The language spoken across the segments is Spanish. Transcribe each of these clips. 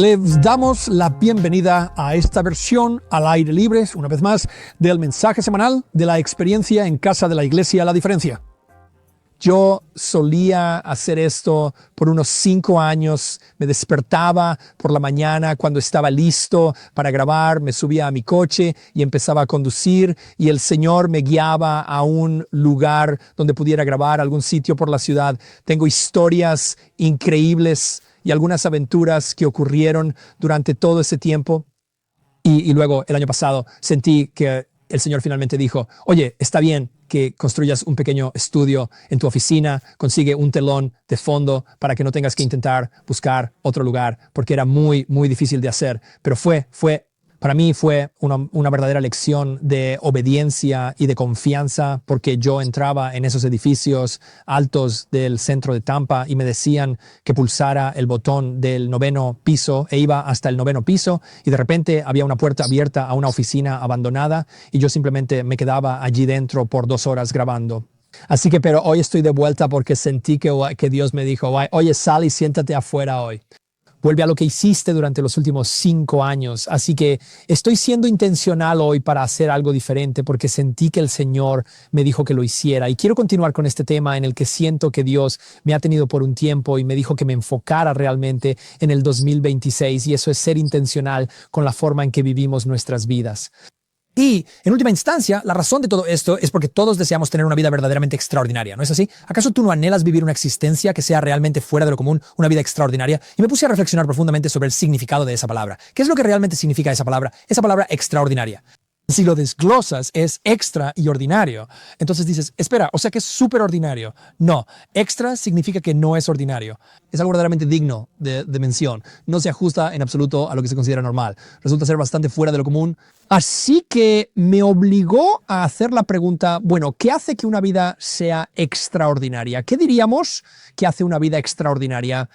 Les damos la bienvenida a esta versión al aire libre, una vez más, del mensaje semanal de la experiencia en casa de la Iglesia La Diferencia. Yo solía hacer esto por unos 5 años. Me despertaba por la mañana cuando estaba listo para grabar, me subía a mi coche y empezaba a conducir, y el Señor me guiaba a un lugar donde pudiera grabar, algún sitio por la ciudad. Tengo historias increíbles y algunas aventuras que ocurrieron durante todo ese tiempo. Y luego, el año pasado, sentí que el Señor finalmente dijo: oye, está bien que construyas un pequeño estudio en tu oficina, consigue un telón de fondo para que no tengas que intentar buscar otro lugar, porque era muy, muy difícil de hacer. Pero para mí fue una verdadera lección de obediencia y de confianza, porque yo entraba en esos edificios altos del centro de Tampa y me decían que pulsara el botón del 9º piso e iba hasta el 9º piso, y de repente había una puerta abierta a una oficina abandonada y yo simplemente me quedaba allí dentro por 2 horas grabando. Así que, pero hoy estoy de vuelta porque sentí que Dios me dijo: oye, sal y siéntate afuera hoy. Vuelve a lo que hiciste durante los últimos 5 años. Así que estoy siendo intencional hoy para hacer algo diferente, porque sentí que el Señor me dijo que lo hiciera. Y quiero continuar con este tema en el que siento que Dios me ha tenido por un tiempo y me dijo que me enfocara realmente en el 2026. Y eso es ser intencional con la forma en que vivimos nuestras vidas. Y, en última instancia, la razón de todo esto es porque todos deseamos tener una vida verdaderamente extraordinaria, ¿no es así? ¿Acaso tú no anhelas vivir una existencia que sea realmente fuera de lo común, una vida extraordinaria? Y me puse a reflexionar profundamente sobre el significado de esa palabra. ¿Qué es lo que realmente significa esa palabra extraordinaria? Si lo desglosas, es extra y ordinario. Entonces dices: espera, o sea que es súper ordinario. No, extra significa que no es ordinario. Es algo verdaderamente digno de mención. No se ajusta en absoluto a lo que se considera normal. Resulta ser bastante fuera de lo común. Así que me obligó a hacer la pregunta: bueno, ¿qué hace que una vida sea extraordinaria? ¿Qué diríamos que hace una vida extraordinaria?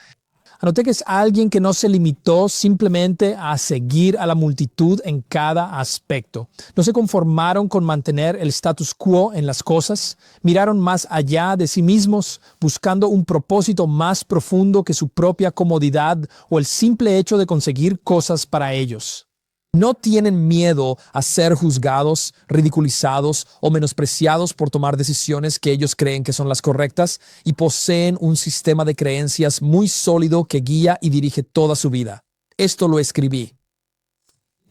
Anoté que es alguien que no se limitó simplemente a seguir a la multitud en cada aspecto. No se conformaron con mantener el status quo en las cosas. Miraron más allá de sí mismos, buscando un propósito más profundo que su propia comodidad o el simple hecho de conseguir cosas para ellos. No tienen miedo a ser juzgados, ridiculizados o menospreciados por tomar decisiones que ellos creen que son las correctas, y poseen un sistema de creencias muy sólido que guía y dirige toda su vida. Esto lo escribí.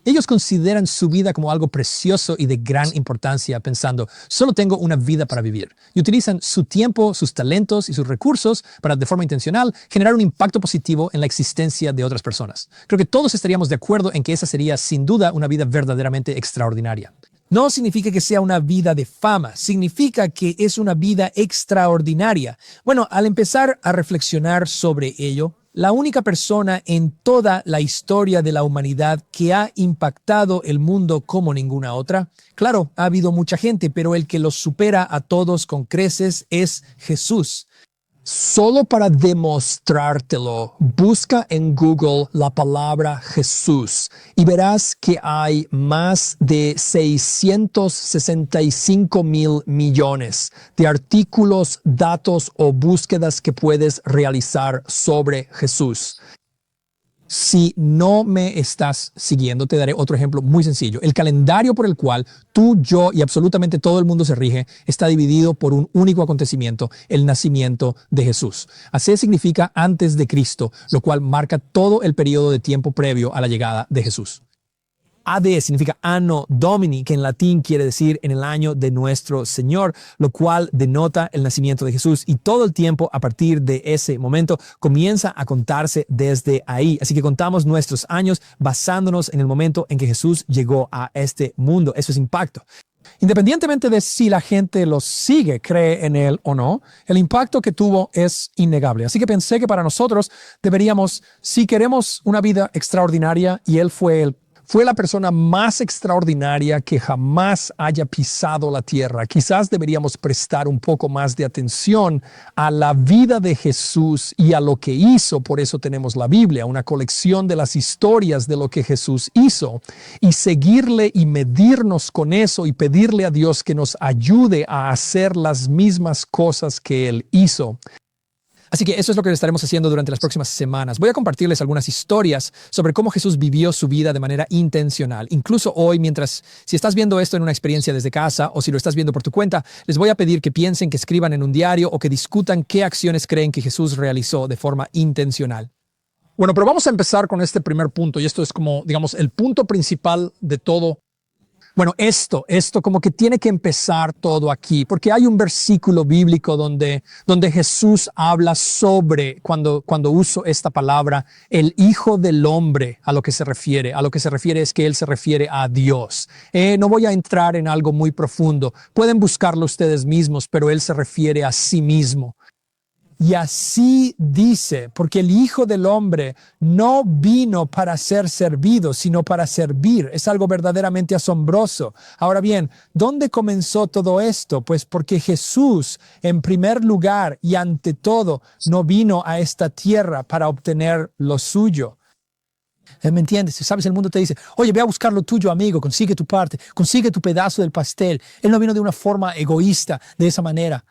Ellos consideran su vida como algo precioso y de gran importancia, pensando: solo tengo una vida para vivir. Y utilizan su tiempo, sus talentos y sus recursos para, de forma intencional, generar un impacto positivo en la existencia de otras personas. Creo que todos estaríamos de acuerdo en que esa sería, sin duda, una vida verdaderamente extraordinaria. No significa que sea una vida de fama, significa que es una vida extraordinaria. Bueno, al empezar a reflexionar sobre ello, la única persona en toda la historia de la humanidad que ha impactado el mundo como ninguna otra, claro, ha habido mucha gente, pero el que los supera a todos con creces es Jesús. Solo para demostrártelo, busca en Google la palabra Jesús y verás que hay más de 665,000 millones de artículos, datos o búsquedas que puedes realizar sobre Jesús. Si no me estás siguiendo, te daré otro ejemplo muy sencillo. El calendario por el cual tú, yo y absolutamente todo el mundo se rige está dividido por un único acontecimiento: el nacimiento de Jesús. Así significa antes de Cristo, lo cual marca todo el periodo de tiempo previo a la llegada de Jesús. AD significa Anno Domini, que en latín quiere decir en el año de nuestro Señor, lo cual denota el nacimiento de Jesús, y todo el tiempo a partir de ese momento comienza a contarse desde ahí. Así que contamos nuestros años basándonos en el momento en que Jesús llegó a este mundo. Eso es impacto. Independientemente de si la gente lo sigue, cree en él o no, el impacto que tuvo es innegable. Así que pensé que para nosotros deberíamos, si queremos una vida extraordinaria, y él fue la persona más extraordinaria que jamás haya pisado la tierra, quizás deberíamos prestar un poco más de atención a la vida de Jesús y a lo que hizo. Por eso tenemos la Biblia, una colección de las historias de lo que Jesús hizo, y seguirle y medirnos con eso y pedirle a Dios que nos ayude a hacer las mismas cosas que Él hizo. Así que eso es lo que estaremos haciendo durante las próximas semanas. Voy a compartirles algunas historias sobre cómo Jesús vivió su vida de manera intencional. Incluso hoy, si estás viendo esto en una experiencia desde casa o si lo estás viendo por tu cuenta, les voy a pedir que piensen, que escriban en un diario o que discutan qué acciones creen que Jesús realizó de forma intencional. Bueno, pero vamos a empezar con este primer punto, y esto es como, digamos, el punto principal de todo. Bueno, esto como que tiene que empezar todo aquí, porque hay un versículo bíblico donde Jesús habla sobre, cuando uso esta palabra, el Hijo del Hombre, a lo que se refiere es que Él se refiere a Dios. No voy a entrar en algo muy profundo, pueden buscarlo ustedes mismos, pero Él se refiere a sí mismo. Y así dice, porque el Hijo del Hombre no vino para ser servido, sino para servir. Es algo verdaderamente asombroso. Ahora bien, ¿dónde comenzó todo esto? Pues porque Jesús, en primer lugar y ante todo, no vino a esta tierra para obtener lo suyo. ¿Me entiendes? ¿Sabes? El mundo te dice, oye, ve a buscar lo tuyo, amigo, consigue tu parte, consigue tu pedazo del pastel. Él no vino de una forma egoísta, de esa manera.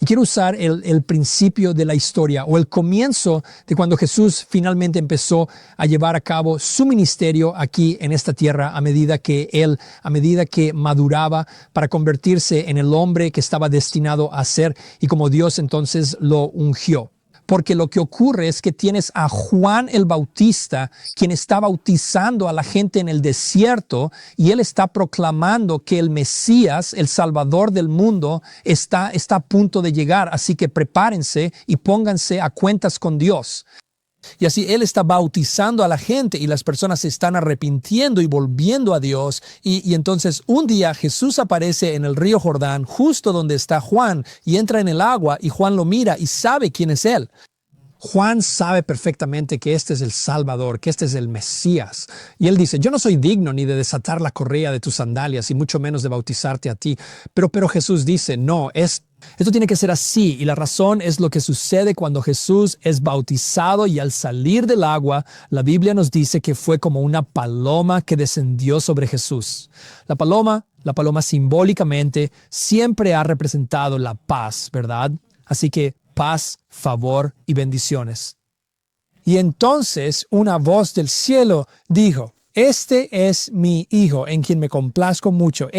Y quiero usar el principio de la historia o el comienzo de cuando Jesús finalmente empezó a llevar a cabo su ministerio aquí en esta tierra a medida que maduraba para convertirse en el hombre que estaba destinado a ser y como Dios entonces lo ungió. Porque lo que ocurre es que tienes a Juan el Bautista, quien está bautizando a la gente en el desierto, y él está proclamando que el Mesías, el Salvador del mundo, está a punto de llegar. Así que prepárense y pónganse a cuentas con Dios. Y así Él está bautizando a la gente y las personas se están arrepintiendo y volviendo a Dios. Y entonces un día Jesús aparece en el río Jordán, justo donde está Juan, y entra en el agua y Juan lo mira y sabe quién es Él. Juan sabe perfectamente que este es el Salvador, que este es el Mesías. Y él dice, yo no soy digno ni de desatar la correa de tus sandalias y mucho menos de bautizarte a ti. Pero Jesús dice, no, esto tiene que ser así, y la razón es lo que sucede cuando Jesús es bautizado y al salir del agua, la Biblia nos dice que fue como una paloma que descendió sobre Jesús. La paloma simbólicamente siempre ha representado la paz, ¿verdad? Así que paz, favor y bendiciones. Y entonces una voz del cielo dijo, este es mi Hijo, en quien me complazco mucho.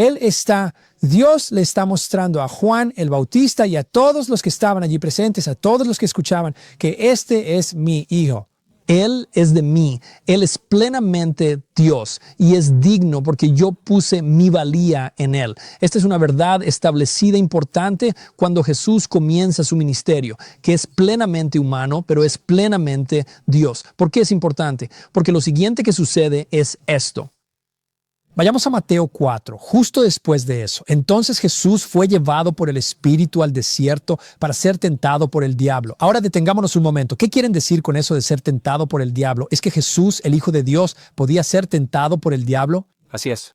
Dios le está mostrando a Juan el Bautista y a todos los que estaban allí presentes, a todos los que escuchaban, que este es mi Hijo. Él es de mí, Él es plenamente Dios y es digno porque yo puse mi valía en Él. Esta es una verdad establecida importante cuando Jesús comienza su ministerio, que es plenamente humano, pero es plenamente Dios. ¿Por qué es importante? Porque lo siguiente que sucede es esto. Vayamos a Mateo 4, justo después de eso. Entonces Jesús fue llevado por el Espíritu al desierto para ser tentado por el diablo. Ahora detengámonos un momento. ¿Qué quieren decir con eso de ser tentado por el diablo? ¿Es que Jesús, el Hijo de Dios, podía ser tentado por el diablo? Así es.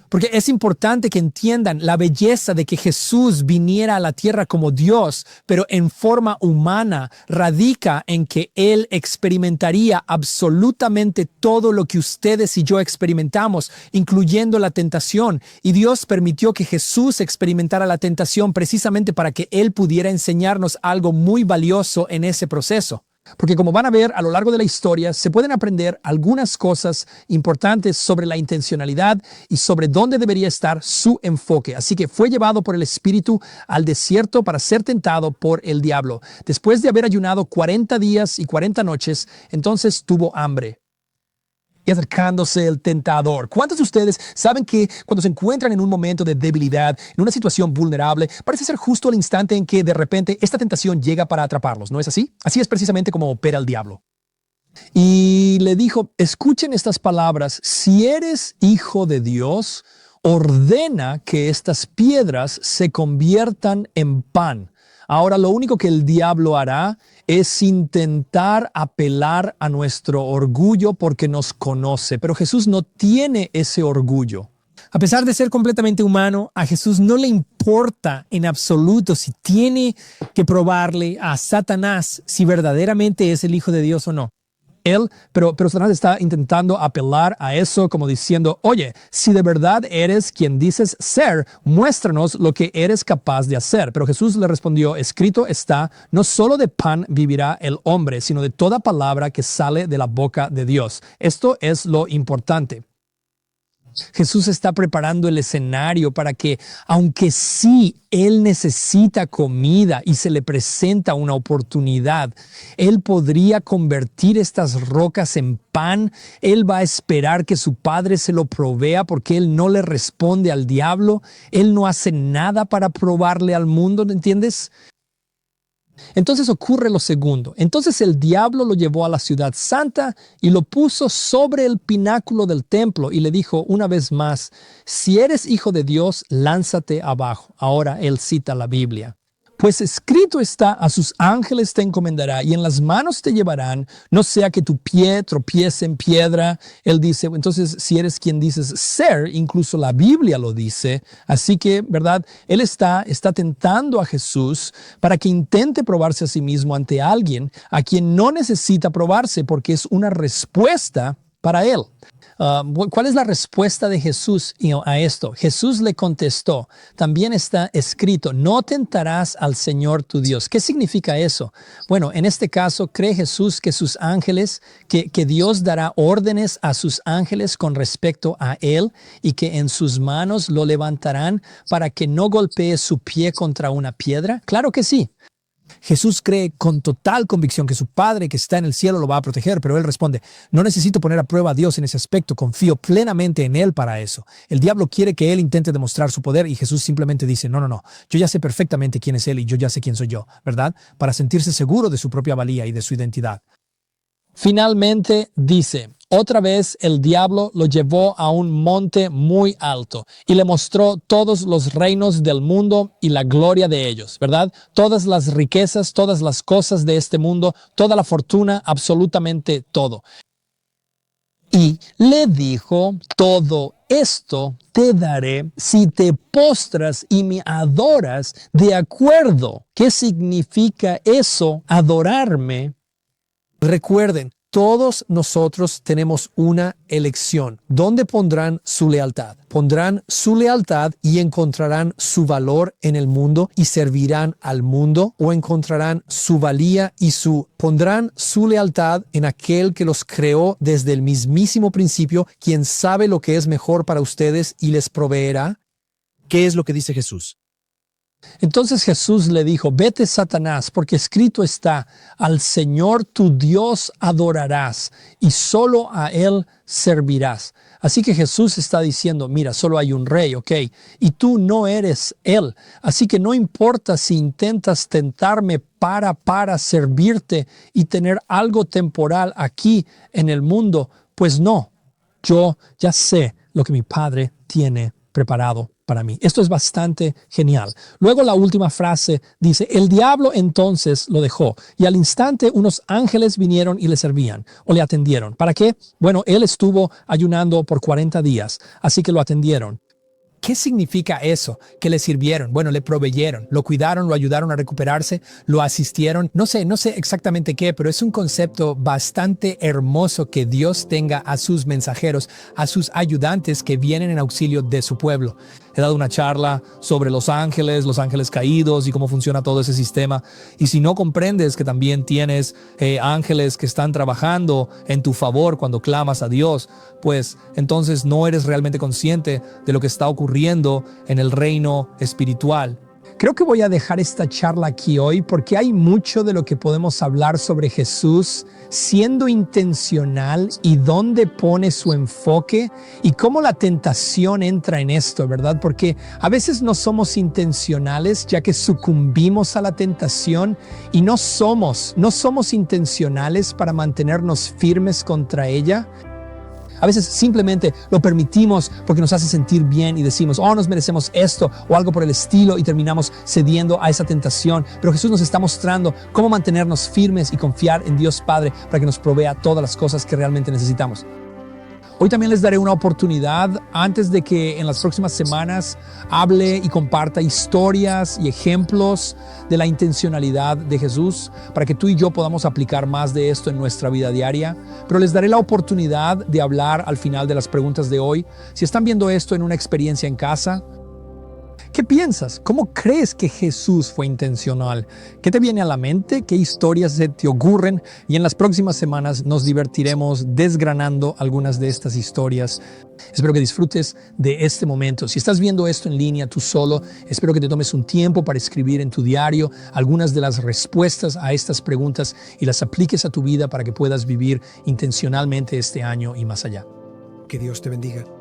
Porque es importante que entiendan la belleza de que Jesús viniera a la tierra como Dios, pero en forma humana, radica en que Él experimentaría absolutamente todo lo que ustedes y yo experimentamos, incluyendo la tentación. Y Dios permitió que Jesús experimentara la tentación precisamente para que Él pudiera enseñarnos algo muy valioso en ese proceso. Porque como van a ver a lo largo de la historia, se pueden aprender algunas cosas importantes sobre la intencionalidad y sobre dónde debería estar su enfoque. Así que fue llevado por el Espíritu al desierto para ser tentado por el diablo. Después de haber ayunado 40 días y 40 noches, entonces tuvo hambre. Y acercándose el tentador. ¿Cuántos de ustedes saben que cuando se encuentran en un momento de debilidad, en una situación vulnerable, parece ser justo el instante en que de repente esta tentación llega para atraparlos? ¿No es así? Así es precisamente como opera el diablo. Y le dijo, escuchen estas palabras, si eres hijo de Dios, ordena que estas piedras se conviertan en pan. Ahora lo único que el diablo hará es intentar apelar a nuestro orgullo porque nos conoce, pero Jesús no tiene ese orgullo. A pesar de ser completamente humano, a Jesús no le importa en absoluto si tiene que probarle a Satanás si verdaderamente es el Hijo de Dios o no. pero Satanás está intentando apelar a eso como diciendo, oye, si de verdad eres quien dices ser, muéstranos lo que eres capaz de hacer. Pero Jesús le respondió, escrito está, no solo de pan vivirá el hombre, sino de toda palabra que sale de la boca de Dios. Esto es lo importante. Jesús está preparando el escenario para que, aunque sí Él necesita comida y se le presenta una oportunidad, Él podría convertir estas rocas en pan. Él va a esperar que su Padre se lo provea porque Él no le responde al diablo. Él no hace nada para probarle al mundo, ¿entiendes? Entonces ocurre lo segundo. Entonces el diablo lo llevó a la ciudad santa y lo puso sobre el pináculo del templo y le dijo una vez más, si eres hijo de Dios, lánzate abajo. Ahora él cita la Biblia. Pues escrito está, a sus ángeles te encomendará y en las manos te llevarán, no sea que tu pie tropiece en piedra. Él dice, entonces si eres quien dices ser, incluso la Biblia lo dice. Así que, ¿verdad? Él está tentando a Jesús para que intente probarse a sí mismo ante alguien a quien no necesita probarse porque es una respuesta para él. ¿Cuál es la respuesta de Jesús a esto? Jesús le contestó, también está escrito, no tentarás al Señor tu Dios. ¿Qué significa eso? Bueno, en este caso, cree Jesús que sus ángeles, que Dios dará órdenes a sus ángeles con respecto a él y que en sus manos lo levantarán para que no golpee su pie contra una piedra. Claro que sí. Jesús cree con total convicción que su Padre que está en el cielo lo va a proteger, pero él responde, no necesito poner a prueba a Dios en ese aspecto, confío plenamente en él para eso. El diablo quiere que él intente demostrar su poder y Jesús simplemente dice, no, yo ya sé perfectamente quién es él y yo ya sé quién soy yo, ¿verdad? Para sentirse seguro de su propia valía y de su identidad. Finalmente dice, otra vez el diablo lo llevó a un monte muy alto y le mostró todos los reinos del mundo y la gloria de ellos, ¿verdad? Todas las riquezas, todas las cosas de este mundo, toda la fortuna, absolutamente todo. Y le dijo, todo esto te daré si te postras y me adoras de acuerdo. ¿Qué significa eso, adorarme? Recuerden, todos nosotros tenemos una elección. ¿Dónde pondrán su lealtad? Pondrán su lealtad y encontrarán su valor en el mundo y servirán al mundo, o encontrarán su valía y pondrán su lealtad en aquel que los creó desde el mismísimo principio, quien sabe lo que es mejor para ustedes y les proveerá. ¿Qué es lo que dice Jesús? Entonces Jesús le dijo, vete Satanás, porque escrito está, al Señor tu Dios adorarás y solo a Él servirás. Así que Jesús está diciendo, mira, solo hay un rey, ¿ok? Y tú no eres Él. Así que no importa si intentas tentarme para servirte y tener algo temporal aquí en el mundo, pues no, yo ya sé lo que mi Padre tiene preparado para mí. Esto es bastante genial. Luego la última frase dice, el diablo entonces lo dejó y al instante unos ángeles vinieron y le servían o le atendieron. ¿Para qué? Bueno, él estuvo ayunando por 40 días, así que lo atendieron. ¿Qué significa eso? Que le sirvieron, bueno, le proveyeron, lo cuidaron, lo ayudaron a recuperarse, lo asistieron. No sé exactamente qué, pero es un concepto bastante hermoso que Dios tenga a sus mensajeros, a sus ayudantes que vienen en auxilio de su pueblo. He dado una charla sobre los ángeles caídos y cómo funciona todo ese sistema. Y si no comprendes que también tienes ángeles que están trabajando en tu favor cuando clamas a Dios, pues entonces no eres realmente consciente de lo que está ocurriendo en el reino espiritual. Creo que voy a dejar esta charla aquí hoy porque hay mucho de lo que podemos hablar sobre Jesús siendo intencional y dónde pone su enfoque y cómo la tentación entra en esto, ¿verdad? Porque a veces no somos intencionales ya que sucumbimos a la tentación y no somos intencionales para mantenernos firmes contra ella. A veces simplemente lo permitimos porque nos hace sentir bien y decimos, nos merecemos esto o algo por el estilo y terminamos cediendo a esa tentación. Pero Jesús nos está mostrando cómo mantenernos firmes y confiar en Dios Padre para que nos provea todas las cosas que realmente necesitamos. Hoy también les daré una oportunidad antes de que en las próximas semanas hable y comparta historias y ejemplos de la intencionalidad de Jesús para que tú y yo podamos aplicar más de esto en nuestra vida diaria. Pero les daré la oportunidad de hablar al final de las preguntas de hoy. Si están viendo esto en una experiencia en casa, ¿qué piensas? ¿Cómo crees que Jesús fue intencional? ¿Qué te viene a la mente? ¿Qué historias se te ocurren? Y en las próximas semanas nos divertiremos desgranando algunas de estas historias. Espero que disfrutes de este momento. Si estás viendo esto en línea tú solo, espero que te tomes un tiempo para escribir en tu diario algunas de las respuestas a estas preguntas y las apliques a tu vida para que puedas vivir intencionalmente este año y más allá. Que Dios te bendiga.